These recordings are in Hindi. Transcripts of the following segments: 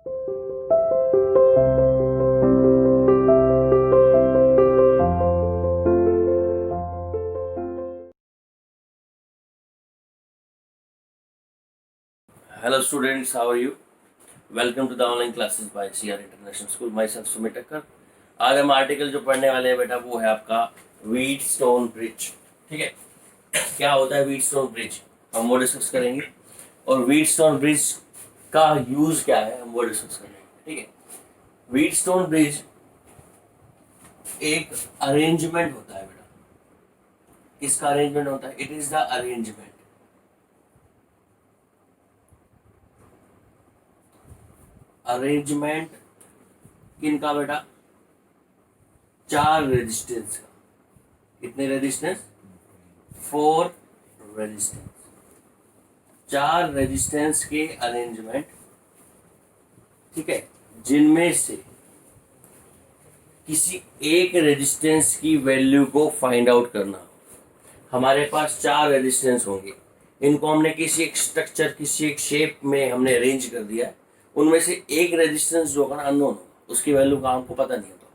Hello students, how are you? Welcome to the online classes by CR International School. Myself Sumit टक्कर. आज हम आर्टिकल जो पढ़ने वाले हैं बेटा वो है आपका व्हीटस्टोन ब्रिज. ठीक है, क्या होता है व्हीटस्टोन ब्रिज हम वो डिस्कस करेंगे, और व्हीटस्टोन ब्रिज का यूज क्या है हम वो डिस्कस करेंगे. ठीक है, व्हीटस्टोन ब्रिज एक अरेंजमेंट होता है बेटा. किसका अरेंजमेंट होता है? It is the arrangement. Arrangement किनका बेटा? 4 रेजिस्टेंस का. कितने रेजिस्टेंस? 4 रेजिस्टेंस. 4 रेजिस्टेंस के अरेंजमेंट. ठीक है, जिनमें से किसी एक रेजिस्टेंस की वैल्यू को फाइंड आउट करना. हमारे पास 4 रेजिस्टेंस होंगे, इनको हमने किसी एक स्ट्रक्चर, किसी एक शेप में हमने अरेंज कर दिया है. उनमें से एक रेजिस्टेंस जो होगा ना अननोन होगा, उसकी वैल्यू का हमको पता नहीं होता,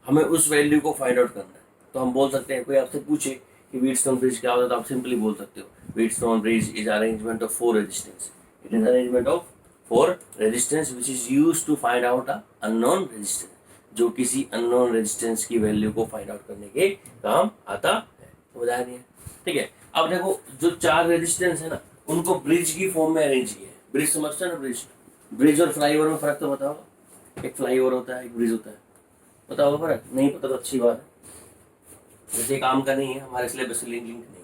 हमें उस वैल्यू को फाइंड आउट करना है. तो हम बोल सकते हैं, कोई आपसे पूछे कि व्हीटस्टोन ब्रिज क्या होता है तो आप सिंपली बोल सकते हो Wheatstone bridge is arrangement of 4 resistance. It is arrangement of 4 resistance which is used to find out a unknown resistance, जो किसी अननोन रेजिस्टेंस की वैल्यू को फाइंड आउट करने के काम आता है. समझ नहीं है? ठीक है, अब देखो जो 4 रेजिस्टेंस है ना उनको ब्रिज की फॉर्म में अरेंज किया है. ब्रिज समझते हैं ना? ब्रिज और फ्लाईओवर में फर्क तो बताओ. एक फ्लाईओवर होता है, एक ब्रिज होता है. बताओ फर्क. नहीं पता तो अच्छी बात है, जैसे काम का नहीं है हमारे सिलेबस से लिंक नहीं है.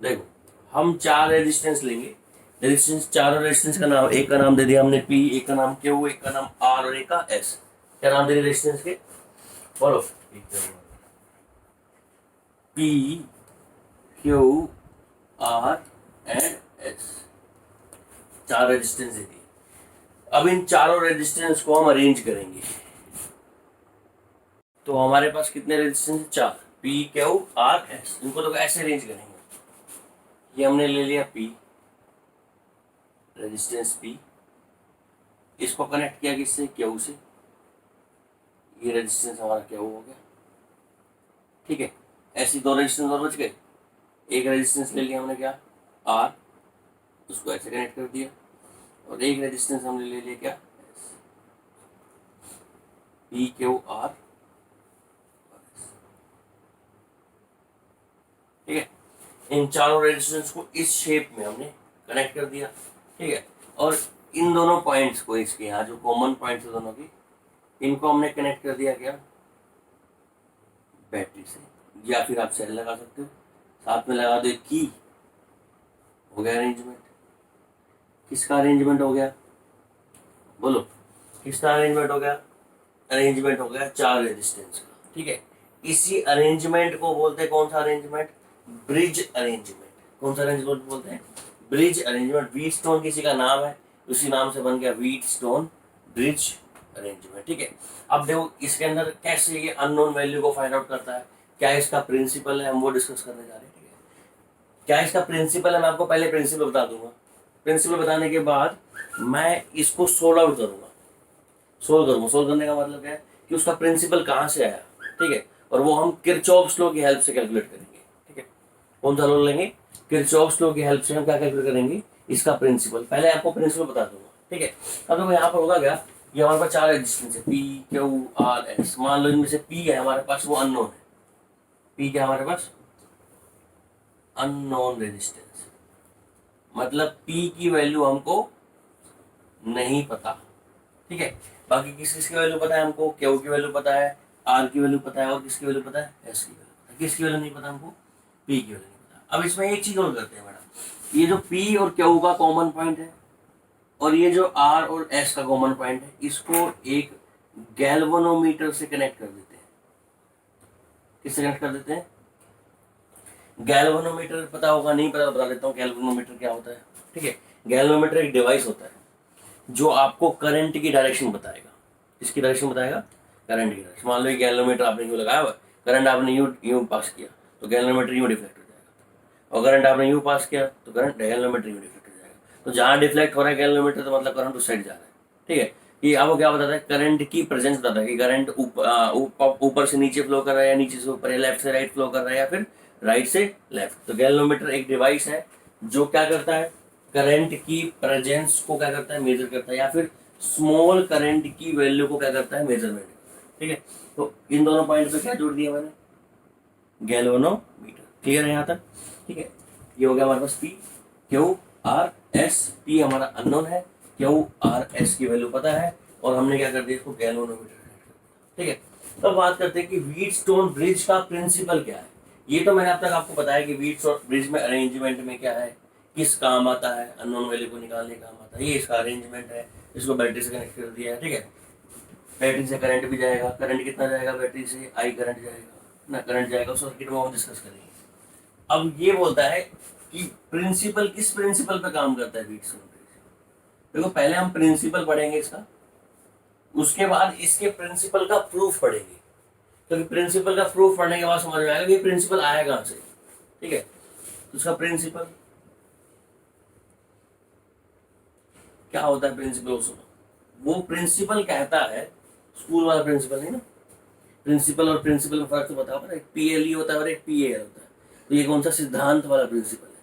देखो हम 4 रेजिस्टेंस लेंगे. रेजिस्टेंस, चारों रेजिस्टेंस का नाम, एक का नाम दे दिया हमने P, एक का नाम Q, एक का नाम R और एक का S. क्या नाम दे दिया रेजिस्टेंस के? बोलो. P, Q, R and S. 4 resistance दे दिए. अब इन चारों रेजिस्टेंस को हम अरेंज करेंगे. तो हमारे पास कितने resistance? 4. P, Q, R, S. इनको तो ऐसे अरेंज करेंगे. ये हमने ले लिया P, रेजिस्टेंस P. इसको कनेक्ट किया किससे? Q से. ये रेजिस्टेंस हमारा Q हो गया. ठीक है, ऐसी 2 रेजिस्टेंस और बच गए. एक रेजिस्टेंस ले लिया हमने क्या? R, उसको ऐसे कनेक्ट कर दिया. और एक रेजिस्टेंस हमने ले लिया क्या? P, Q, R. ठीक है, इन चारों रेजिस्टेंस को इस शेप में हमने कनेक्ट कर दिया. ठीक है, और इन दोनों पॉइंट्स को, इसके यहाँ जो कॉमन पॉइंट्स है दोनों की, इनको हमने कनेक्ट कर दिया क्या? बैटरी से. या फिर आप सेल लगा सकते हो, साथ में लगा दो एक की. हो गया अरेंजमेंट. किसका अरेंजमेंट हो गया? बोलो, किसका अरेंजमेंट हो गया? अरेंजमेंट हो गया 4 रेजिस्टेंस का. ठीक है, इसी अरेंजमेंट को बोलते हैं कौन सा अरेंजमेंट? Bridge arrangement. कौन सा अरेंजमेंट बोलते हैं? Bridge arrangement. व्हीटस्टोन किसी का नाम है, उसी नाम से बन गया व्हीटस्टोन ब्रिज अरेंजमेंट. ठीक है, अब देखो इसके अंदर कैसे ये अननोन वैल्यू को फाइंड आउट करता है, क्या इसका प्रिंसिपल है, हम वो डिस्कस करने जा रहे हैं. ठीक है, क्या इसका प्रिंसिपल है? मैं आपको पहले प्रिंसिपल बता दूंगा. प्रिंसिपल बताने के बाद मैं इसको सोल्व आउट करूंगा. सोल्व करने का मतलब क्या है कि उसका प्रिंसिपल कहाँ से आया. ठीक है, और वो हम किरचॉफ्स लॉ की हेल्प से कैलकुलेट करेंगे. ठीक है, कौन सा लॉ लेंगे? किरचॉफ्स लॉ की हेल्प से हम क्या कैलकुलेट करेंगे? इसका प्रिंसिपल. पहले आपको प्रिंसिपल बता दूंगा. ठीक है, अब देखो यहाँ पर होगा क्या, ये हमारे पास 4 रेजिस्टेंस है P, Q, R, S. मान लो इनमें से P है हमारे पास, वो अननोन है. P क्या हमारे पास? Unknown resistance. मतलब P की वैल्यू हमको नहीं पता. ठीक है, बाकी किस किस की वैल्यू पता है हमको? Q की वैल्यू पता है, R की वैल्यू पता है, और किसकी वैल्यू पता है? S की वैल्यू पता है. किसकी वैल्यू नहीं पता हमको? P की वैल्यू नहीं पता. अब इसमें एक चीज और करते हैं मैडम, ये जो P और Q का कॉमन पॉइंट है और ये जो R और S का कॉमन पॉइंट है, इसको एक गैल्वेनोमीटर से कनेक्ट कर देते हैं. किससे कनेक्ट कर देते हैं? गैल्वेनोमीटर पता होगा, नहीं पता बता देता हूँ गैल्वेनोमीटर क्या होता है. ठीक है, गैल्वेनोमीटर एक डिवाइस होता है जो आपको करंट की डायरेक्शन बताएगा. किसकी डायरेक्शन बताएगा? करंट की डायरेक्शन. मान लो ये गैल्वेनोमीटर आपने यूँ लगाया हुआ, करंट आपने यूँ पास किया तो गैल्वेनोमीटर यूँ डिफ्लेक्ट हो जाएगा, और करंट आपने यूँ पास किया तो करंट गैल्वेनोमीटर यूँ डिफ्लेक्ट हो जाएगा. तो जहाँ डिफ्लेक्ट हो रहा है गैल्वेनोमीटर, तो मतलब करंट उस साइड जा रहा है. ठीक है। ये आपको क्या बताता है, करंट की प्रेजेंस बताता है कि करंट ऊपर से नीचे फ्लो कर रहा है या नीचे से ऊपर या लेफ्ट से राइट फ्लो कर रहा है या फिर राइट से लेफ्ट। तो गैल्वेनोमीटर एक डिवाइस है जो क्या करता है, करंट की प्रेजेंस को क्या करता है, मेजर करता है, या फिर स्मॉल करंट की वैल्यू को क्या करता है, मेजरमेंट। ठीक है, तो इन दोनों पॉइंट पे क्या जोड़ दिया मैंने, गैल्वेनोमीटर। क्लियर है यहाँ तक? ठीक है, ये हो गया हमारे पास P Q R S. P हमारा अननोन है, क्यू आर एस की वैल्यू पता है, और हमने क्या कर दिया इसको गैल्वेनोमीटर। ठीक है, तो बात करते हैं कि व्हीटस्टोन ब्रिज का प्रिंसिपल क्या है। ये तो मैंने अब तक आपको बताया कि व्हीटस्टोन ब्रिज में अरेंजमेंट में क्या है, किस काम आता है, अननोन वैल्यू को निकालने काम आता है, ये इसका अरेंजमेंट है। इसको बैटरी से कनेक्ट कर दिया है। ठीक है, बैटरी से करंट भी जाएगा, करंट कितना जाएगा बैटरी से, आई करंट जाएगा ना, करंट जाएगा, उस सर्किट में हम डिस्कस करेंगे। अब ये बोलता है कि प्रिंसिपल किस प्रिंसिपल पे काम करता है व्हीटस्टोन ब्रिज। देखो पहले हम प्रिंसिपल पढ़ेंगे इसका, उसके बाद इसके प्रिंसिपल का प्रूफ पढ़ेंगे। तो प्रिंसिपल का प्रूफ पढ़ने के बाद समझ में आएगा कि प्रिंसिपल आया कहां से। ठीक है, तो उसका प्रिंसिपल क्या होता है, प्रिंसिपल सुनो। वो प्रिंसिपल कहता है, स्कूल वाला प्रिंसिपल नहीं ना, प्रिंसिपल और प्रिंसिपल में फर्क तो बताओ ना, एक पीएलई होता है और एक पीएल होता है। तो ये कौन सा सिद्धांत वाला प्रिंसिपल है।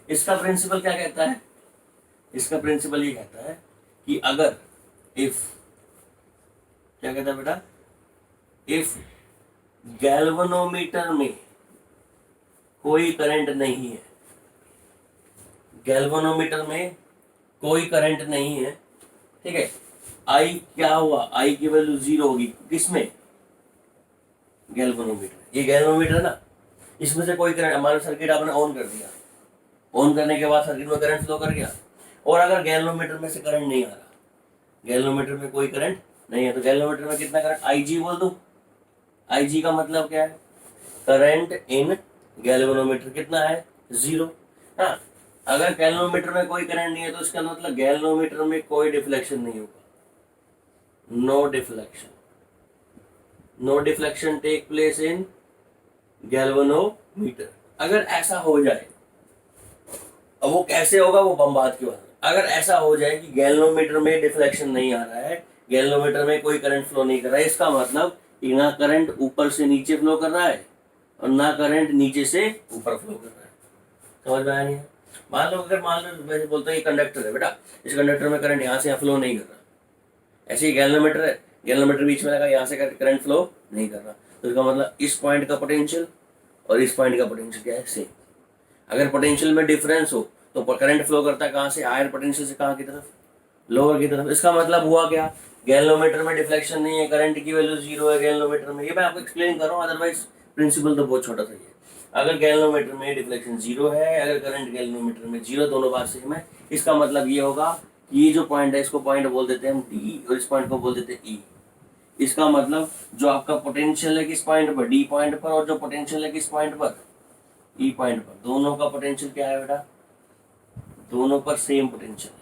इसका प्रिंसिपल क्या कहता है, इसका प्रिंसिपल ये कहता है कि अगर इफ, क्या कहता है बेटा, इफ गैल्वेनोमीटर में कोई करंट नहीं है, गैल्वेनोमीटर में कोई करंट नहीं है, ठीक है, आई क्या हुआ, आई की वैल्यू 0 होगी, किसमें, गैल्वेनोमीटर। ये गैल्वेनोमीटर ना, इसमें से कोई करंट, हमारा सर्किट आपने ऑन कर दिया, ऑन करने के बाद सर्किट में करंट फ्लो कर गया, और अगर गैल्वेनोमीटर में से करंट नहीं आ रहा, गैल्वेनोमीटर में कोई करंट नहीं है, तो गैल्वेनोमीटर में कितना करंट, आईजी बोल दो। आईजी का मतलब क्या है, करंट इन गैल्वेनोमीटर कितना है, 0। हाँ, अगर गैल्वेनोमीटर में कोई करंट नहीं है तो इसका मतलब गैल्वेनोमीटर में कोई डिफ्लेक्शन नहीं होगा, no deflection, no deflection take place in galvanometer. अगर ऐसा हो जाए, अब वो कैसे होगा, वो हम बात की बात, अगर ऐसा हो जाए कि गैल्वेनोमीटर में डिफ्लेक्शन नहीं आ रहा है, गैल्वेनोमीटर में कोई करंट फ्लो नहीं कर रहा है, इसका मतलब ना करंट ऊपर से नीचे फ्लो कर रहा है और ना करंट नीचे से ऊपर फ्लो कर रहा है। समझ में आया नहीं है? मान लो, अगर मान लो वैसे बोलते हैं ये कंडक्टर है बेटा, इस कंडक्टर में करंट यहाँ से फ्लो नहीं कर रहा, ऐसे ही गैल्वेनोमीटर है, गैल्वेनोमीटर बीच में लगा, यहाँ से करंट फ्लो नहीं कर रहा, तो इसका मतलब इस पॉइंट का पोटेंशियल और इस पॉइंट का पोटेंशियल क्या है, सेम। अगर पोटेंशियल में डिफरेंस हो तो करंट फ्लो करता है कहाँ से, हायर पोटेंशियल से कहाँ की तरफ, लोअर की तरफ। इसका मतलब हुआ क्या, गैल्वेनोमीटर में डिफ्लेक्शन नहीं है, करंट की वैल्यू 0 है गैल्वेनोमीटर में। ये मैं आपको एक्सप्लेन कर रहा हूँ, अदरवाइज प्रिंसिपल तो बहुत छोटा सा ही है। अगर गैल्वेनोमीटर में डिफ्लेक्शन 0 है, अगर करंट गैल्वेनोमीटर में 0, दोनों बात सेम है, इसका मतलब ये होगा कि ये जो पॉइंट है इसको पॉइंट बोल देते हैं हम डी, और इस पॉइंट को बोल देते हैं ई। इसका मतलब जो आपका पोटेंशियल है किस पॉइंट पर, डी पॉइंट पर, और जो पोटेंशियल है किस पॉइंट पर, ई पॉइंट पर, दोनों का पोटेंशियल क्या है बेटा, दोनों पर सेम पोटेंशियल है।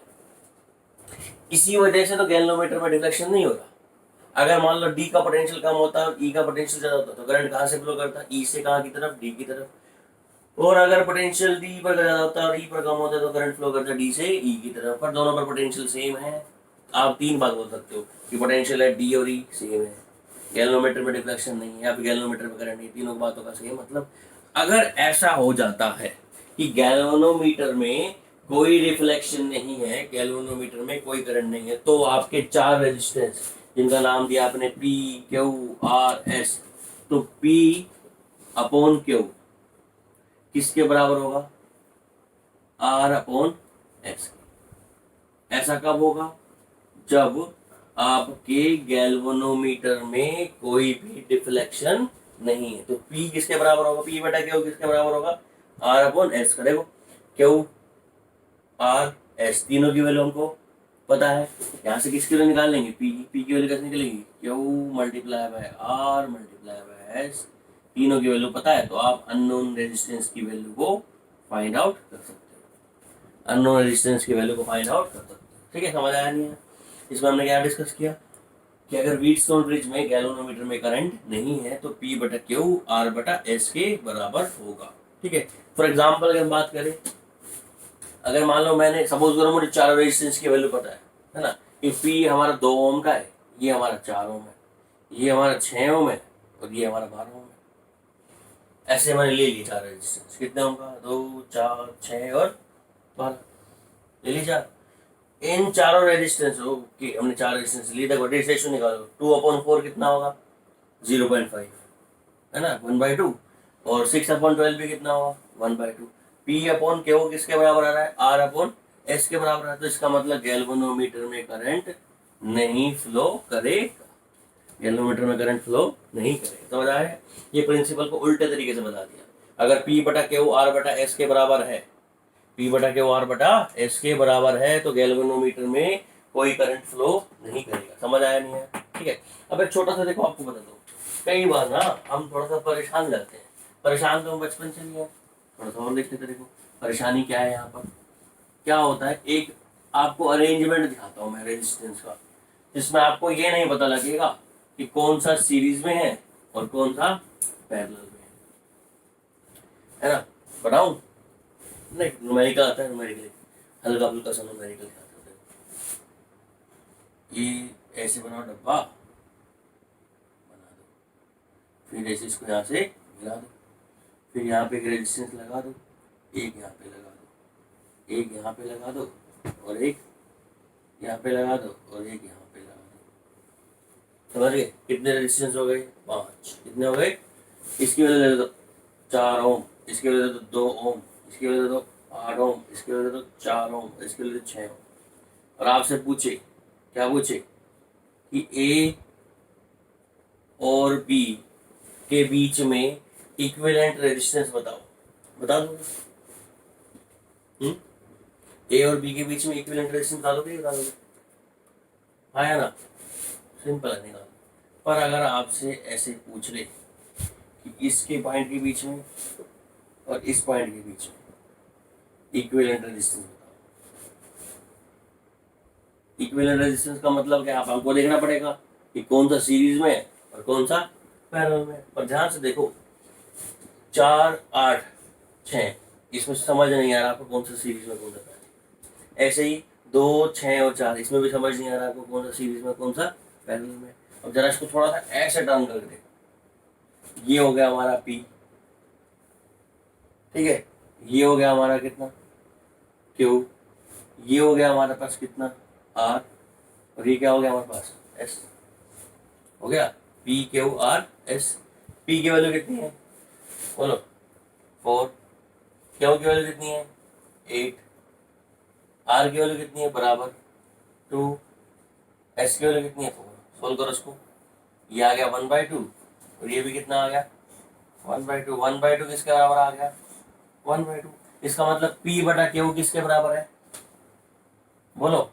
इसी वजह से तो गैल्वेनोमीटर में डिफ्लेक्शन नहीं हो रहा। अगर मान लो डी का पोटेंशियल कम होता है, ई का पोटेंशियल ज्यादा होता है, तो करंट कहाँ से फ्लो करता है, ई से कहाँ की तरफ, डी की तरफ। और अगर पोटेंशियल डी पर ज्यादा होता है और ई पर कम होता है, तो करंट फ्लो करता है डी से ई की तरफ। पर दोनों पर पोटेंशियल सेम है। आप 3 बात बोल सकते हो कि पोटेंशियल है डी और ई सेम है, गैल्वेनोमीटर में डिफ्लेक्शन नहीं है, या फिर गैल्वेनोमीटर में करंट नहीं, तीनों बातों का सेम मतलब। अगर ऐसा हो जाता है कि गैल्वेनोमीटर में कोई रिफ्लेक्शन नहीं है, गैल्वेनोमीटर में कोई करंट नहीं है, तो आपके 4 रेजिस्टेंस जिनका नाम दिया आपने पी क्यू आर एस, तो पी अपॉन क्यू किसके बराबर होगा, आर अपॉन एस। ऐसा कब होगा, जब आपके गैल्वेनोमीटर में कोई भी डिफ्लेक्शन नहीं है। तो P किसके बराबर होगा, P बटा क्यू किसके बराबर होगा, R अपॉन एस। करेगा क्यू आर एस, तीनों की वैल्यू हमको पता है। यहाँ से किसकी वैल्यू निकाल लेंगे, P की वैल्यू कैसे निकलेगी, Q multiply by R multiply by S, तीनों की वैल्यू पता है, तो आप अननोन रेजिस्टेंस की वैल्यू को फाइंड आउट कर सकते हो, अननोन रेजिस्टेंस की वैल्यू को फाइंड आउट कर सकते हो। ठीक है, समझ आया नहीं है? इसमें हमने क्या डिस्कस किया कि अगर व्हीटस्टोन ब्रिज में गैल्वेनोमीटर में करंट नहीं है तो P बटा क्यू आर बटा एस के बराबर होगा। ठीक है, फॉर एग्जाम्पल अगर बात करें, अगर मान लो मैंने सपोज करो मुझे 4 रेजिस्टेंस की वैल्यू पता है ना, कि पी हमारा 2 ओम का है, ये हमारा 4 ओम है, ये हमारा 6 ओम है और ये हमारा 12 ओम है। ऐसे मैंने ले ली 4 रेजिस्टेंस। कितने ओम का? 2, 4, 6 और 12 ले ली 4। इन चारों रेजिस्टेंस की हमने 4 रेजिस्टेंस ली, देखो रेशियो निकालो। 2/4 कितना होगा? 0.5 है ना, 1/2। और 6/12 भी कितना होगा? 1/2। P/Q किसके बराबर आ रहा है? R/S के बराबर है। तो इसका मतलब गैल्वेनोमीटर में करंट नहीं फ्लो करेगा, गैल्वेनोमीटर में करंट फ्लो नहीं करेगा। समझ आया? ये प्रिंसिपल को उल्टे तरीके से बता दिया। अगर P/Q R/S के बराबर है, P/Q R/S के बराबर है, तो गैल्वेनोमीटर में कोई करंट फ्लो नहीं करेगा। समझ आया नहीं है? ठीक है। अब एक छोटा सा देखो, आपको बता दो, कई बार ना हम थोड़ा सा परेशान रहते हैं। परेशान तो हम बचपन से ही है। थोड़ा सा और देखते थे, देखो परेशानी क्या है। यहाँ पर क्या होता है, एक आपको अरेंजमेंट दिखाता हूँ मैं रेजिस्टेंस का, जिसमें आपको ये नहीं पता लगेगा कि कौन सा सीरीज में है और कौन सा पैरेलल में है ना। बताऊं? नहीं, न्यूमेरिकल आता है, न्यूमेरिकल हल्का फुल्का सा न्यूमेरिकल आता है। ये ऐसे बनाओ, डब्बा बना दो, फिर ऐसे इसको यहाँ से मिला दो, फिर यहाँ पे एक रेजिस्टेंस लगा दो, एक यहाँ पे लगा दो, एक यहाँ पे लगा दो और एक यहाँ पे लगा दो और एक यहाँ पे लगा दो। समझ गए? कितने रेजिस्टेंस हो गए? 5। कितने हो गए? इसकी वजह से दो 4 ओम, इसकी वजह से 2 ओम, इसकी वजह से 8 ओम, इसकी वजह से 4 ओम, इसकी वजह से 6 ओम। और आपसे पूछे, क्या पूछे कि ए और बी के बीच में इक्विवेलेंट रेजिस्टेंस बताओ, बता दो। ए और बी के बीच में इक्विवेलेंट रेजिस्टेंस बता दोगे? बता दोगे? आया ना? सिंपल है, निकाल। पर अगर आपसे ऐसे पूछ ले कि इसके पॉइंट के बीच में और इस पॉइंट के बीच में इक्विवेलेंट रेजिस्टेंस बताओ। इक्विवेलेंट रेजिस्टेंस का मतलब क्या? आप हमको देखना पड़ेगा कि कौन सा सीरीज में है और कौन सा पैरेलल में। पर ध्यान से देखो, 4, 8, 6, इसमें समझ नहीं आ रहा आपको कौन सा सीरीज में कौन सा पैरेलल। ऐसे ही 2, 6 और 4, इसमें भी समझ नहीं आ रहा आपको कौन सा सीरीज में कौन सा पैरेलल में। अब जरा इसको थोड़ा सा ऐसे टर्न करके देखो। ये हो गया हमारा P, ठीक है। ये हो गया हमारा कितना? Q। ये हो गया हमारे पास कितना? R। और ये क्या हो गया हमारे पास? S। हो गया PQRS। P की वैल्यू कितनी है? बोलो। 4। Q की वैल्यू कितनी है? 8। R की वैल्यू कितनी है? बराबर 2। S की वैल्यू कितनी है? 4। सोल्व करो इसको। ये आ गया 1/2 और ये भी कितना आ गया? 1/2। 1/2 किसके बराबर आ गया? 1/2। इसका मतलब P/Q किसके बराबर है? बोलो।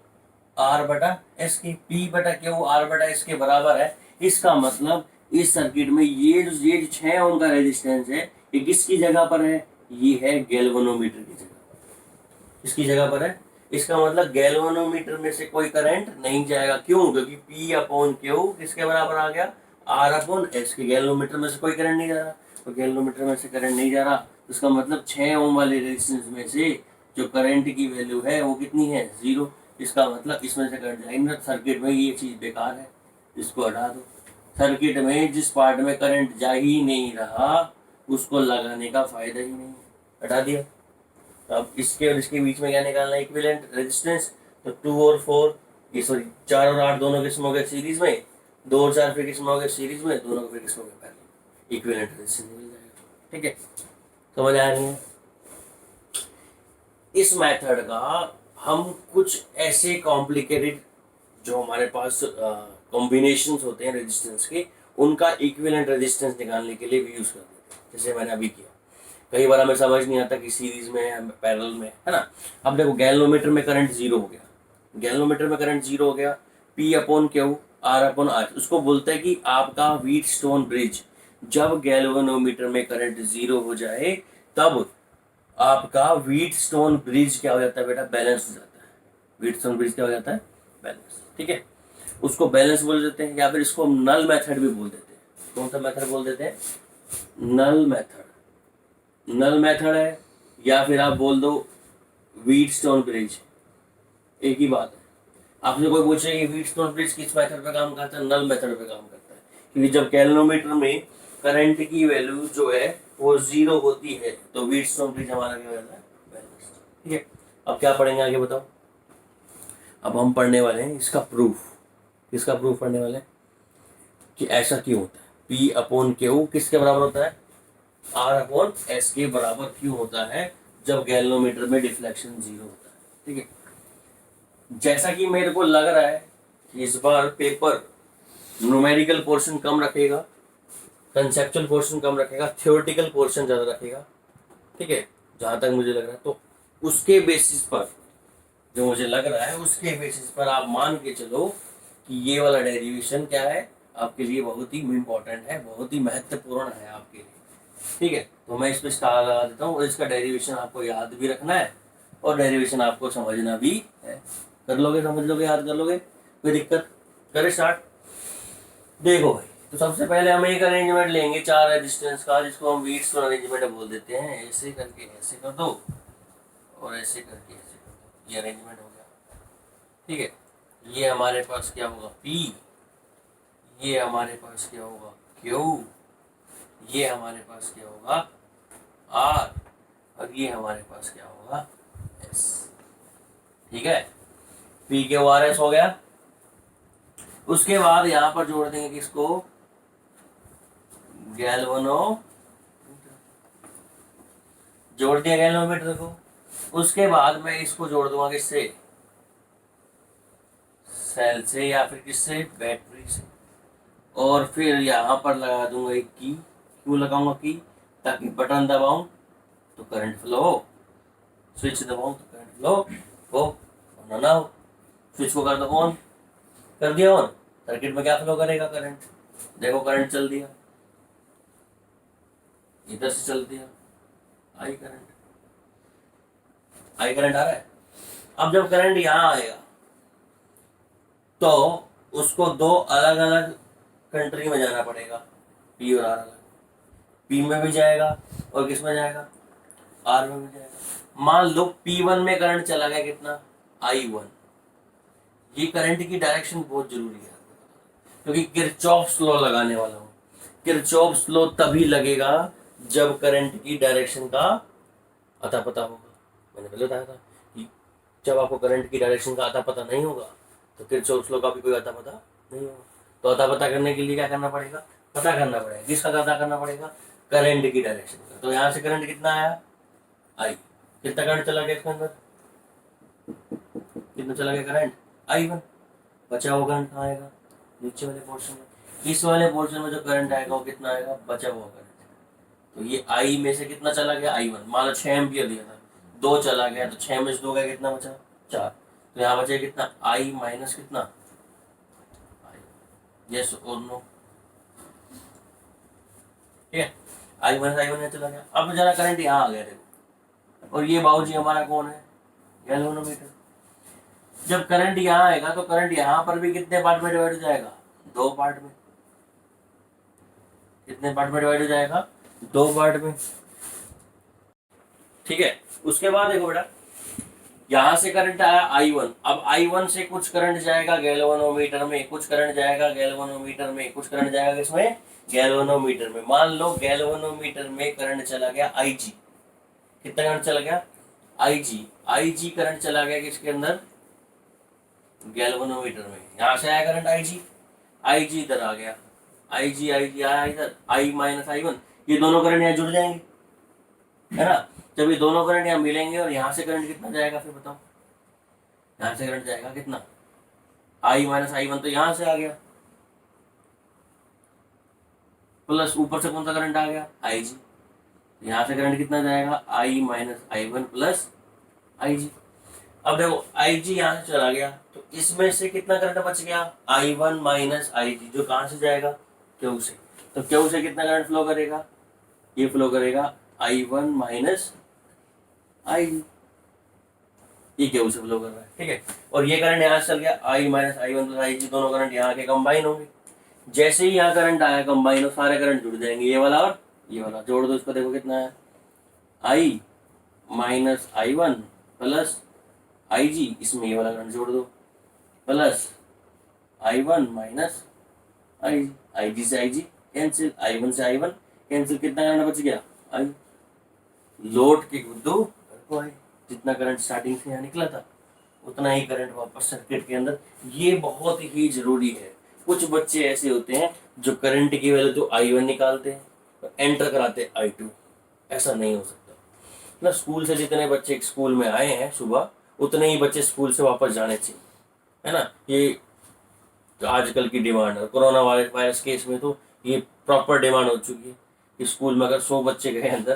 R/S की। P/Q R/S के बराबर है। इसका मतलब इस सर्किट में ये जो 6 ओम का रेजिस्टेंस है, ये किसकी जगह पर है? ये है गैल्वेनोमीटर की जगह पर। किसकी जगह पर है? इसका मतलब गैल्वेनोमीटर में से कोई करंट नहीं जाएगा। क्यों? क्योंकि P/Q किसके बराबर आ गया? R/S के। गैल्वेनोमीटर में से कोई करंट नहीं जा रहा, तो गैल्वेनोमीटर में से करंट नहीं जा रहा, तो इसका मतलब 6 ओम वाले रेजिस्टेंस में से जो करंट की वैल्यू है वो कितनी है? 0। इसका मतलब इसमें से करंट जाएगी ना। सर्किट में ये चीज़ बेकार है, इसको हटा दो। सर्किट में जिस पार्ट में करंट जा ही नहीं रहा उसको लगाने का फायदा ही नहीं, हटा दिया। अब इसके और इसके बीच में क्या निकालना है? Equivalent resistance. तो 2 और 4, ये सॉरी 4 और 8 दोनों किस्म हो गए सीरीज में, 2 और 4 फिर किस्म हो गए सीरीज में, दोनों को फिर किस्म हो गए पैरेलल। इक्विवेलेंट रेजिस्टेंस मिल जाएगा। ठीक है, समझ आ रही है? इस मेथड का हम कुछ ऐसे कॉम्प्लिकेटेड जो हमारे पास कॉम्बिनेशंस होते हैं रेजिस्टेंस के, उनका इक्विवेलेंट रेजिस्टेंस निकालने के लिए भी यूज करते हैं, जैसे मैंने अभी किया। कई बार हमें समझ नहीं आता कि सीरीज में है पैरेलल में, है ना। अब देखो, गैल्वेनोमीटर में करंट 0 हो गया, गैल्वेनोमीटर में करंट 0 हो गया। P/Q R/R, उसको बोलते हैं कि आपका व्हीटस्टोन ब्रिज। जब गैल्वेनोमीटर में करंट 0 हो जाए तब आपका व्हीटस्टोन ब्रिज क्या हो जाता है बेटा? बैलेंस हो जाता है। व्हीटस्टोन ब्रिज क्या हो जाता है? बैलेंस। ठीक है, उसको बैलेंस बोल देते हैं, या फिर इसको हम नल मेथड भी बोल देते हैं। कौन सा मेथड बोल देते हैं? नल मेथड। नल मेथड है, या फिर आप बोल दो व्हीटस्टोन ब्रिज, एक ही बात है। आपसे कोई पूछे कि व्हीटस्टोन ब्रिज किस मेथड पे काम करता है, नल मेथड पे काम करता है, क्योंकि जब गैल्वेनोमीटर में करंट की वैल्यू जो है वो 0 होती है तो व्हीटस्टोन ब्रिज हमारा क्या रहता है, बैलेंस्ड। ठीक है, अब क्या पढ़ेंगे आगे बताओ। अब हम पढ़ने वाले हैं इसका प्रूफ। किसका प्रूफ पढ़ने वाले हैं कि ऐसा क्यों होता है। P अपॉन Q किसके बराबर होता है, R अपॉन S के बराबर क्यों होता है जब गैल्वेनोमीटर में डिफ्लेक्शन 0 होता है। ठीक है, जैसा कि मेरे को लग रहा है कि इस बार पेपर न्यूमेरिकल पोर्शन कम रखेगा, कंसेप्चुअल पोर्शन कम रखेगा, थ्योरेटिकल पोर्शन ज़्यादा रखेगा। ठीक है, जहाँ तक मुझे लग रहा है, तो उसके बेसिस पर जो मुझे लग रहा है उसके बेसिस पर आप मान के चलो कि ये वाला डेरिवेशन क्या है आपके लिए बहुत ही इम्पोर्टेंट है, बहुत ही महत्वपूर्ण है आपके लिए। ठीक है, तो मैं इस पर स्टार लगा देता हूँ और इसका डेरिवेशन आपको याद भी रखना है और डेरिवेशन आपको समझना भी है। कर लोगे, समझ लोगे, याद कर लोगे, कोई दिक्कत। करे स्टार्ट। देखो भाई, तो सबसे पहले हम एक अरेंजमेंट लेंगे 4 रेजिस्टेंस का, जिसको हम व्हीटस्टोन अरेंजमेंट बोल देते हैं। ऐसे करके ऐसे कर दो और ऐसे करके ऐसे कर दो, ये अरेंजमेंट हो गया। ठीक है, ये हमारे पास क्या होगा P, ये हमारे पास क्या होगा Q, ये हमारे पास क्या होगा R, और ये हमारे पास क्या होगा S। ठीक है, P Q R S हो गया। उसके बाद यहाँ पर जोड़ देंगे किसको, गैल्वेनो, जोड़ दिया गैल्वेनोमीटर को। उसके बाद मैं इसको जोड़ दूंगा किससे, सेल से या फिर किससे, बैटरी से। और फिर यहाँ पर लगा दूंगा एक की। क्यों लगाऊंगा की, ताकि बटन दबाऊं तो करंट फ्लो हो, स्विच दबाऊं तो करंट फ्लो हो, वरना ना हो। स्विच को कर दो ऑन, कर दिया ऑन, सर्किट में क्या फ्लो करेगा, करंट। देखो करंट चल दिया, इधर से चल दिया, आई करंट, आई करंट आ रहा है। अब जब करंट यहाँ आएगा तो उसको 2 अलग अलग कंट्री में जाना पड़ेगा, पी और आर अलग। पी में भी जाएगा और किस में जाएगा, आर में भी जाएगा। मान लो P1 में करंट चला गया कितना, I1। ये करंट की डायरेक्शन बहुत जरूरी है, क्योंकि किरचॉफ्स लॉ लगाने वाला हूँ। किरचॉफ्स लॉ तभी लगेगा जब करंट की डायरेक्शन का अता पता होगा। मैंने पहले बताया था कि जब आपको करंट की डायरेक्शन का अता पता नहीं होगा तो किरचॉफ्स लॉ का भी कोई अता पता नहीं होगा। तो अता पता करने के लिए क्या करना पड़ेगा, पता करना पड़ेगा। किसका पता करना पड़ेगा, करंट की डायरेक्शन का। तो यहाँ से करंट कितना आया, आई। कितना करंट चला गया इसके अंदर, कितना चला गया करंट, I1। बचा हुआ करंट कहाँ आएगा, नीचे वाले पोर्शन में। इस वाले पोर्शन में जो करंट आएगा वो कितना आएगा, बचा हुआ करंट। तो ये I में से कितना चला गया, I1। मान लो 6 एम्पियर दिया था, 2 चला गया, तो 6 में से 2 गया, कितना बचा, 4। तो यहाँ बचे कितना, I माइनस कितना, यस और नो। ठीक है, I माइनस I1 यहाँ चला गया। अब जरा करंट यहाँ आ गया देखो, और ये बाबूजी हमारा कौन है, गैल्वेनोमीटर। जब करंट यहाँ आएगा तो करंट यहाँ पर भी कितने पार्ट में डिवाइड हो जाएगा, 2 पार्ट में। कितने पार्ट में डिवाइड हो जाएगा, 2 पार्ट में। ठीक है, उसके बाद देखो बेटा, यहां से करंट आया I1। अब I1 से कुछ करंट जाएगा गैल्वेनोमीटर में, कुछ करंट जाएगा गैल्वेनोमीटर में, कुछ करंट जाएगा किसमें, गैल्वेनोमीटर में। मान लो गैल्वेनोमीटर में करंट चला गया IG। कितना करंट चला गया, IG करंट चला गया किसके अंदर, गैल्वेनोमीटर में। यहां से आया करंट IG इधर आ गया, IG आया इधर, I माइनस I1। ये दोनों करंट यहाँ जुड़ जाएंगे, है ना। जब ये दोनों करंट यहाँ मिलेंगे और यहाँ से करंट कितना जाएगा, फिर बताओ, यहाँ से करंट जाएगा कितना, I माइनस I1। तो यहाँ से आ गया, प्लस ऊपर से कौन सा करंट आ गया, IG। यहाँ से करंट कितना जाएगा, I minus I1 plus IG। अब देखो IG यहाँ से चला गया तो इसमें से कितना करंट बच गया, I1 माइनस IG, जो कहाँ से जाएगा, Q से। तो Q से कितना करंट फ्लो करेगा, ये फ्लो करेगा I1 माइनस IG, ये Q से फ्लो कर रहा है। ठीक है, और ये करंट यहाँ से चल गया, I minus I1 plus IG, दोनों करंट यहाँ के कंबाइन होंगे। जैसे ही यहाँ करंट आया कंबाइन हो, सारे करंट जुड़ जाएंगे, ये वाला और ये वाला। जोड़ दो इसको, देखो कितना है, I minus I1 plus IG, इसमें ये वाला करंट जोड़ दो, प्लस I1 माइनस IG से IG कैंसिल, I1 से I1 कैंसिल, कितना करंट बच गया I। लोड के गुद्दू को आई, जितना करंट स्टार्टिंग से यहाँ निकला था उतना ही करंट वापस सर्किट के अंदर। ये बहुत ही जरूरी है। कुछ बच्चे ऐसे होते हैं जो करंट की वैल्यू तो I1 निकालते हैं और एंटर कराते हैं I2। ऐसा नहीं हो सकता ना। स्कूल से जितने बच्चे स्कूल में आए हैं सुबह, उतने ही बच्चे स्कूल से वापस जाने चाहिए, है ना। ये तो आजकल की डिमांड है। कोरोना वायरस केस में तो ये प्रॉपर डिमांड हो चुकी है कि स्कूल में अगर 100 बच्चे गए अंदर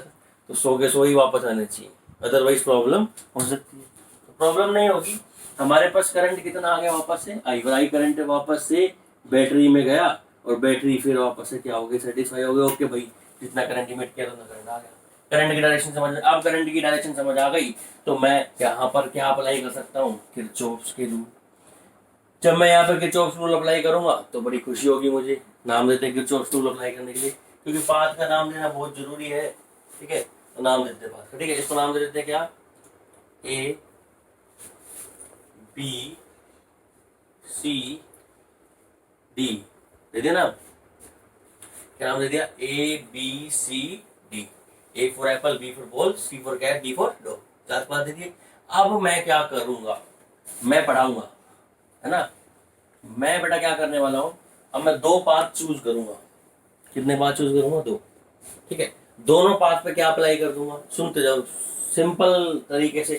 तो 100 के 100 ही वापस आने चाहिए, अदरवाइज प्रॉब्लम हो सकती है। तो प्रॉब्लम नहीं होगी। हमारे पास करंट कितना आ गया वापस से आई करंट वापस से बैटरी में गया और बैटरी फिर वापस से क्या हो गई, सेटिस्फाई हो गई। ओके भाई, जितना करंट इमिट किया उतना करंट आ गया। करंट की डायरेक्शन समझ, अब करंट की डायरेक्शन समझ आ गई तो मैं यहाँ पर क्या अप्लाई कर सकता हूँ, किरचॉफ्स के रूल। जब मैं यहाँ पर किरचॉफ्स रूल अप्लाई करूंगा तो बड़ी खुशी होगी मुझे। नाम देते हैं किरचॉफ्स रूल अप्लाई करने के लिए, क्योंकि पाथ का नाम देना बहुत जरूरी है। ठीक है, तो नाम देते हैं पाथ का। ठीक है, इसको नाम दे देते हैं क्या, A B C D दे दिया नाम। क्या नाम दे दिया, ABCD। A for apple, B for ball, C for cat, D for dog. 4 path दे दिए। अब मैं क्या करूंगा, मैं पढ़ाऊंगा, है ना। मैं बेटा क्या करने वाला हूँ, अब मैं 2 पाथ चूज करूंगा। कितने पाथ चूज करूंगा, 2। ठीक है, दोनों पाथ पे क्या अप्लाई कर दूंगा, सुनते जाओ सिंपल तरीके से।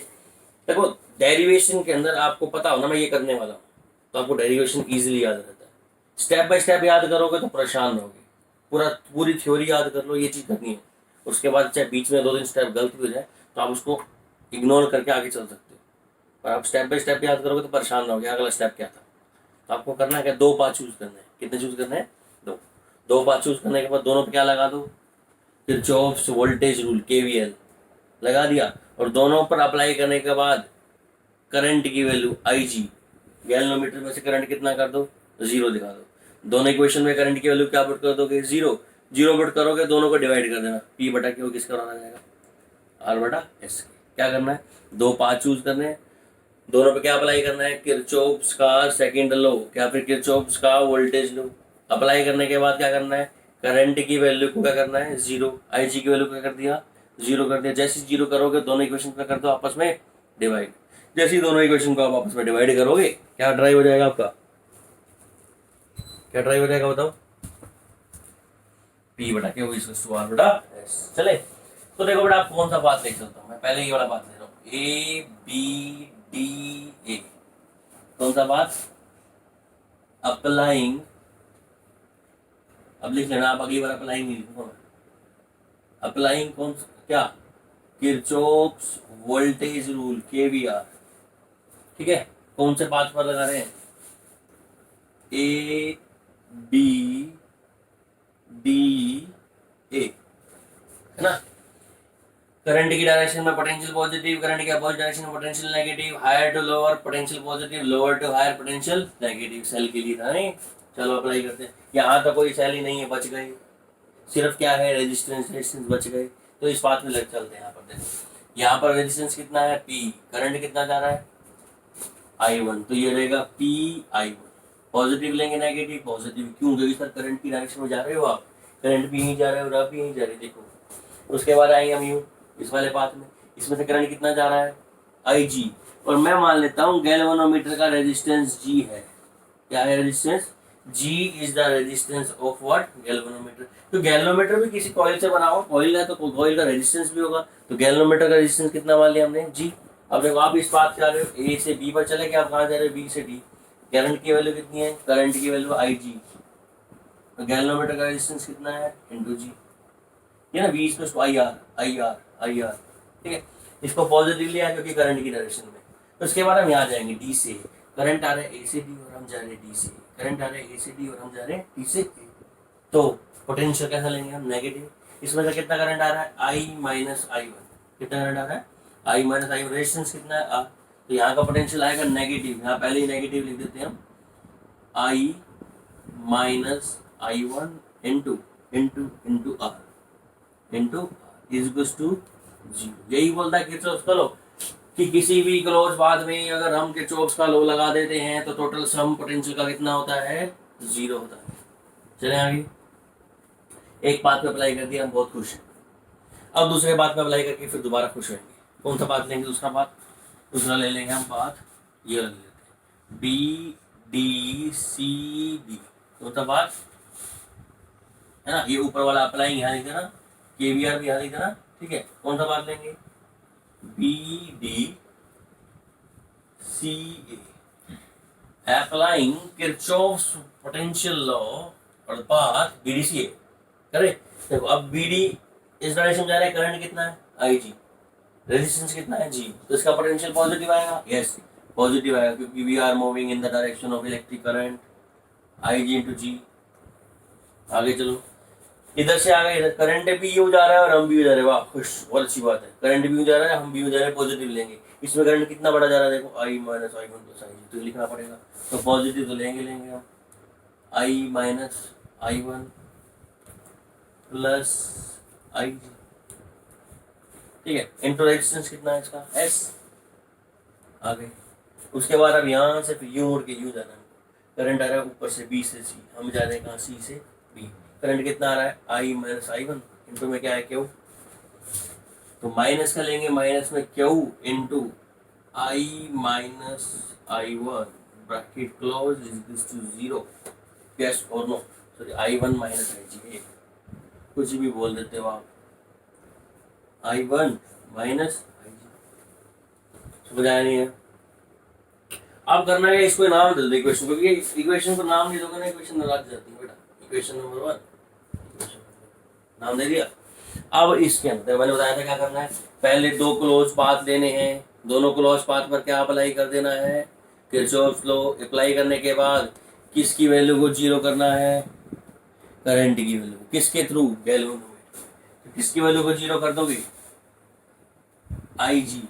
देखो, डेरिवेशन के अंदर आपको पता हो ना मैं ये करने वाला हूँ, तो आपको डेरिवेशन इजीली याद रहता है। स्टेप बाय स्टेप याद करोगे तो परेशान रहोगे। पूरी थ्योरी याद कर लो, ये चीज़ करनी है। उसके बाद चाहे बीच में 2-3 स्टेप गलती हो जाए तो आप उसको इग्नोर करके आगे चल सकते हो। पर आप स्टेप बाय स्टेप याद करोगे तो परेशान रहोगे अगला स्टेप क्या था। तो आपको करना है क्या, 2 पाथ चूज करना है। कितने चूज करना है, 2 पाथ चूज करने के बाद दोनों पे क्या लगा दो, किरचॉफ्स वोल्टेज रूल KVL लगा दिया। और दोनों पर अप्लाई करने के बाद करंट की वैल्यू IG, गैल्वेनोमीटर में से करंट कितना कर दो, 0 दिखा दो। दोनों इक्वेशन में करंट की वैल्यू क्या पुट कर दोगे, 0। 0 पुट करोगे, दोनों को डिवाइड कर देना, P बटा Q किसका बना जाएगा, R बटा S। क्या करना है, 2 पाथ चूज करने हैं, दोनों पे क्या अप्लाई करना है, किरचॉफ्स का सेकंड लॉ या फिर किरचॉफ्स का वोल्टेज लॉ। अप्लाई करने के बाद क्या करना है, करंट की वैल्यू को क्या करना है, 0। IG की वैल्यू क्या कर दिया, 0 कर दिया। जैसे 0 करोगे दोनों इक्वेशन का कर दो आपस में डिवाइड। जैसे ही दोनों इक्वेशन को आप आपस में डिवाइड करोगे क्या ड्राइव हो जाएगा आपका, क्या ड्राइव हो जाएगा बताओ, P बटा Q R बटा S। चले, तो देखो बेटा आप कौन सा पाथ ले चलता हूँ मैं, पहले ये वाला पाथ ले रहा हूँ, ABDA। कौन सा पाथ, अप्लाइंग। अब लिख लेना आप, अगली बार अप्लाइंग नहीं लिखूंगा मैं। अप्लाइंग कौन क्या, किरचॉफ्स वोल्टेज रूल KVR। ठीक है, कौन से पाथ पर लगा रहे हैं, ABDA, है ना। करंट की डायरेक्शन में पोटेंशियल पॉजिटिव, करंट के अपोजिट डायरेक्शन में potential negative, higher to lower potential positive, lower to higher potential negative. Cell के लिए था नहीं। चलो अप्लाई करते हैं। यहाँ तो कोई सेल ही नहीं है, बच गए। सिर्फ क्या है, रेजिस्टेंस बच गए। तो इस बात में लग चलते हैं। यहाँ पर देखो, यहाँ पर रेजिस्टेंस कितना है P, करंट कितना जा रहा है I1, तो ये रहेगा PI1। पॉजिटिव लेंगे नेगेटिव, पॉजिटिव क्यों, क्योंकि सर करंट की डायरेक्शन में जा रहे हो आप, करंट भी यहीं जा रहा है और आप भी यहीं जा रहे, देखो। उसके बाद आएंगे हम यूँ इस वाले पाथ में, इसमें से करंट कितना जा रहा है IG, और मैं मान लेता हूँ गैल्वेनोमीटर का रेजिस्टेंस G है। क्या है resistance, G is the resistance of what, galvanometer. तो गैल्वेनोमीटर भी किसी कॉइल से बना हुआ, कॉइल है तो कॉइल का रेजिस्टेंस भी होगा। तो गैल्वेनोमीटर का रेजिस्टेंस कितना मान लिया हमने, G। अब देखो आप इस पाथ से आ रहे हो, A से B पर चले गए, आप कहाँ जा रहे हो, B से D। करंट की वैल्यू कितनी है, करंट की वैल्यू IG, तो गैल्वेनोमीटर का रेजिस्टेंस कितना है इंटू G, ये ना V इक्वल्स टू IR। ठीक है, इसको पॉजिटिव लिया क्योंकि करंट की डायरेक्शन में। तो उसके बाद हम यहाँ जाएंगे D से, करंट आ रहा है A से D और हम जा रहे हैं D से, करंट आ रहा है A से D और हम जा रहे हैं D से A। तो पोटेंशियल कैसा लेंगे हम, नेगेटिव। इसमें से कितना करंट आ रहा है, I माइनस I1। कितना करंट आ रहा है, I माइनस I1। रेजिस्टेंस कितना है R, तो यहाँ का पोटेंशियल आएगा नेगेटिव। यहाँ पहले ही नेगेटिव लिख देते हैं हम, I minus I1 into into into R into is equals to 0। यही बोलता है किरचॉफ्स का लॉ। कि किसी भी क्लोज पाथ में अगर हम किरचॉफ का लॉ लगा देते हैं तो टोटल सम पोटेंशियल का कितना होता है, 0 होता है। चले आगे, एक बात पे अप्लाई कर दिया, हम बहुत खुश हैं। अब दूसरे बात पे अप्लाई करके फिर दोबारा खुश होंगे। कौन सा बात लेंगे, दूसरा बात, दूसरा ले लेंगे हम बात, ये ले लेते हैं बी डी सी डी, कौन सा बात है ना, ये ऊपर वाला अप्लाई यहाँ लिख देना, के वी आर भी यहाँ लिख देना, ठीक है। कौन सा बात लेंगे, बी डी सी ए, अप्लाइंग किरचॉफ्स पोटेंशियल लॉ और पाथ बी डी सी ए करे। देखो अब बी डी इस डायरेक्शन जा रहा है, करंट कितना है, आई जी, रेजिस्टेंस कितना है, जी, तो इसका पोटेंशियल पॉजिटिव आएगा, यस पॉजिटिव आएगा, क्योंकि we are moving in the direction of electric current, I G into G. आगे चलो, इधर से आगे, इधर करंट भी यू जा रहा है और हम भी यू जा रहे हैं, वाह खुश, बहुत अच्छी बात है, करंट भी यू जा रहा है, हम भी यू जा रहे हैं, पॉजिटिव लेंगे। इसमें करंट कितना बड़ा जा रहा है, देखो I minus I one plus आई जी, तो ये लिखना पड़ेगा, तो पॉजिटिव तो लेंगे हम, आई माइनस आई वन प्लस आई जी, ठीक है, इंटू रेजिस्टेंस कितना है इसका, एस। आगे उसके बाद अब यहाँ से फिर यू मोड़ के यू जाना है, करंट आ रहा है ऊपर से बी से सी, हम जा रहे हैं कहाँ, सी से बी, करंट कितना आ रहा है, I minus I one, into में क्या है, क्यू, तो माइनस का लेंगे, माइनस में Q into I minus I one bracket close is to 0, yes और no, sorry I one minus I G, कुछ भी बोल देते हो आप, आई वन माइनस आई जी, समझ आया नहीं है। अब करना है इसको नाम दे दो इक्वेशन को, क्योंकि इक्वेशन को नाम नहीं दोगे ना इक्वेशन नाराज जाती है बेटा। इक्वेशन नंबर 1 नाम दे दिया। अब इसके अंदर मैंने बताया था क्या करना है, पहले दो क्लोज पाथ लेने हैं, दोनों क्लोज पाथ पर क्या अप्लाई कर देना है, किरचॉफ लॉ अप्लाई करने के बाद किसकी वैल्यू को 0 करना है, करंट की वैल्यू, किसके थ्रू, गैल्वेनोमीटर, किसकी वैल्यू को 0 कर दोगे, आई जी,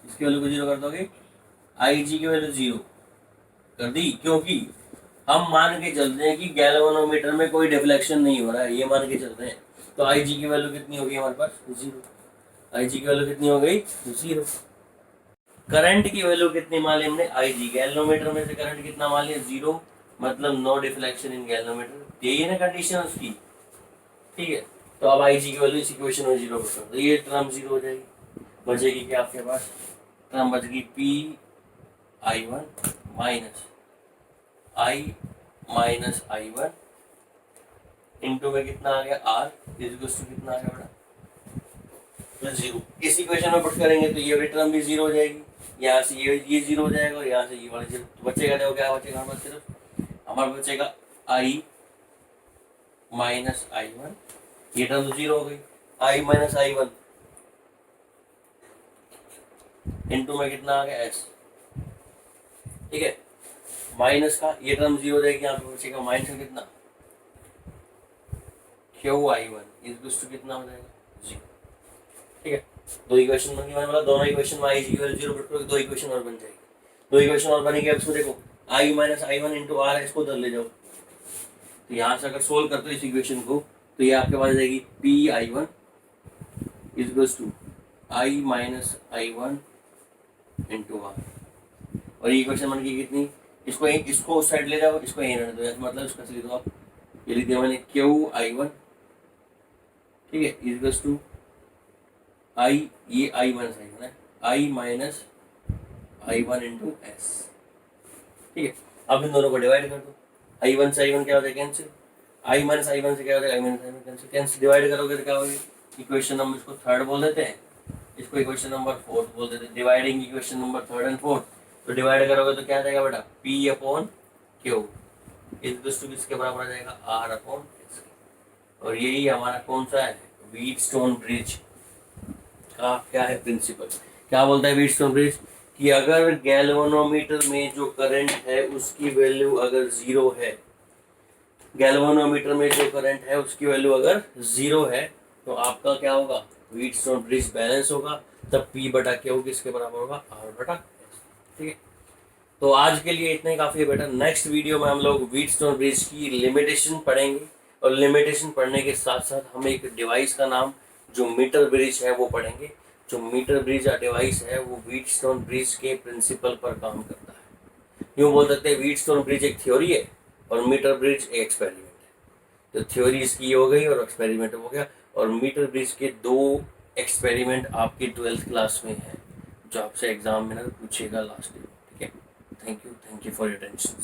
इसकी वैल्यू को 0 कर दोगे, आई जी की वैल्यू 0 कर दी, क्योंकि हम मान के चलते हैं कि गैल्वेनोमीटर में कोई डिफ्लेक्शन नहीं हो रहा है, ये मान के चलते हैं, तो आई जी की वैल्यू कितनी होगी हमारे पास, 0, आई जी की वैल्यू कितनी हो गई, 0। करंट की वैल्यू कितनी मान ली हमने, आई जी, गैल्वेनोमीटर में से करंट कितना मान लिया, 0, मतलब नो डिफ्लेक्शन इन गैल्वेनोमीटर, यही है ना कंडीशन उसकी, ठीक है। तो अब आई जी की वैल्यू इस इक्वेशन में 0 कर दो, तो ये टर्म 0 हो जाएगी, बचेगी क्या आपके पास, टर्म बचेगी P I one minus I one into में कितना आ गया, आर इज कितना आ गया बेटा, प्लस 0। इस इक्वेशन में पुट करेंगे तो ये टर्म भी 0 हो जाएगी, यहाँ से ये 0 हो जाएगा और यहाँ से ये वाला 0, तो बचेगा, देखो क्या बचेगा हमारे, सिर्फ हमारा बचेगा आई माइनस आई वन, ये टर्म तो 0 हो गई, आई माइनस आई वन इंटू में कितना आ गया, एस, ठीक है, माइनस का ये टर्म 0 हो जाएगी, यहाँ पे बचेगा माइनस का कितना, क्यू आई वन इज कितना हो जाएगा, 0, ठीक है। दो इक्वेशन बन गई, मैंने बोला दोनों इक्वेशन में आई जी की वैल्यू 0 पुट करो, दो इक्वेशन और बन जाएगी, दो इक्वेशन और बनेगी। अब इसको देखो, I minus I one into R है, इसको उधर ले जाओ, तो यहाँ से अगर सोल्व करते हो इस इक्वेशन को, तो ये आपके पास जाएगी P I one is to I minus I one into R, और ये इक्वेशन बन गई कितनी, इसको उस साइड ले जाओ, इसको यहीं रहने दो, मतलब इसका लिख दो आप, ये लिख दिया मैंने क्यू आई वन, ठीक है, इज टू आई, ये आई माइनस आई वन है, I minus I one into S, ठीक है। अब इन दोनों को डिवाइड कर दो, आई वन से आई वन क्या हो जाएगा, cancel, I minus I one से क्या हो जाएगा, I minus I one cancel, cancel divide करोगे तो क्या होगी, इक्वेशन नंबर इसको 3 बोल देते हैं, इसको इक्वेशन नंबर 4 बोल देते हैं, डिवाइडिंग इक्वेशन नंबर 3 और 4, तो डिवाइड करोगे तो क्या आ जाएगा बेटा, P upon Q is to किसके बराबर आ जाएगा, आर अपॉन एस, और यही हमारा कौन सा है, व्हीटस्टोन ब्रिज का क्या है प्रिंसिपल, क्या बोलता है व्हीटस्टोन ब्रिज, कि अगर गैल्वेनोमीटर में जो करंट है उसकी वैल्यू अगर 0 है, गैल्वेनोमीटर में जो करंट है उसकी वैल्यू अगर 0 है, तो आपका क्या होगा, व्हीटस्टोन ब्रिज बैलेंस होगा, तब P बटा Q किसके बराबर होगा, R बटा S, ठीक है। तो आज के लिए इतना ही काफ़ी है बेटा, नेक्स्ट वीडियो में हम लोग व्हीटस्टोन ब्रिज की लिमिटेशन पढ़ेंगे, और लिमिटेशन पढ़ने के साथ साथ हम एक डिवाइस का नाम जो मीटर ब्रिज है वो पढ़ेंगे, जो मीटर ब्रिज डिवाइस है वो व्हीटस्टोन ब्रिज के प्रिंसिपल पर काम करता है। यूँ बोल सकते हैं व्हीटस्टोन ब्रिज एक थ्योरी है और मीटर ब्रिज एक एक्सपेरिमेंट है। तो थ्योरी इसकी हो गई और एक्सपेरिमेंट हो गया, और मीटर ब्रिज के 2 एक्सपेरिमेंट आपकी 12th क्लास में है जो आपसे एग्जाम में ना पूछेगा लास्ट ईयर। ठीक है, thank you for your attention.